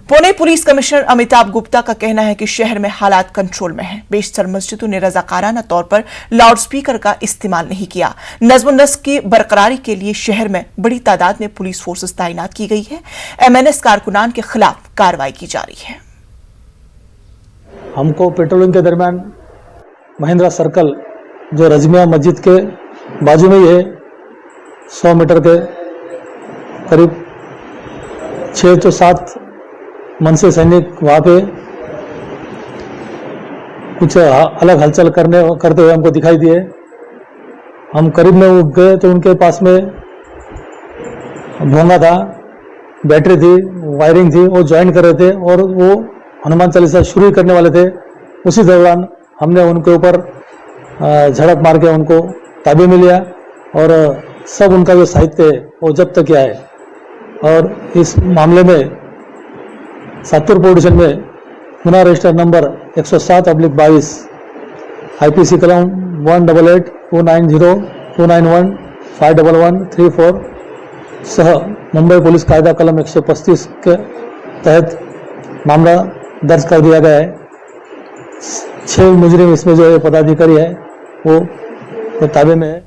Pune police commissioner Amitabh Gupta का कहना है कि शहर में हालात कंट्रोल में हैं। बेशतर मस्जिदों ने रजाकाराना तौर पर लाउडस्पीकर का इस्तेमाल नहीं किया। नज़्म-ओ-नस्क की बरकरारी के लिए शहर में बड़ी तादाद में पुलिस फोर्सेस तैनात की गई है। एमएनएस कारकुनान के खिलाफ कार्रवाई की जा रही है। हमको पेट्रोलिंग के दरमियान महिंद्रा सर्कल जो रजमिया मस्जिद के बाजू में ही है, 100 मीटर के करीब 6 से 7 मनसे सैनिक वहाँ पे कुछ अलग हलचल करते हुए हमको दिखाई दिए। हम करीब में गए तो उनके पास में भोंगा था, बैटरी थी, वायरिंग थी, वो ज्वाइन कर रहे थे और वो हनुमान चालीसा शुरू करने वाले थे। उसी दौरान हमने उनके ऊपर झड़प मार के उनको ताबे में लिया और सब उनका जो साहित्य है वो जब्त किया है। और इस मामले में सातुर पोजीशन में गुना रजिस्टर नंबर 107/22 IPC कलम 188, 290, 291, 51134 सह मुंबई पुलिस कायदा कलम 135 के तहत मामला दर्ज कर दिया गया है। 6 मुजरिम इसमें जो है पदाधिकारी है वो ताबे में है।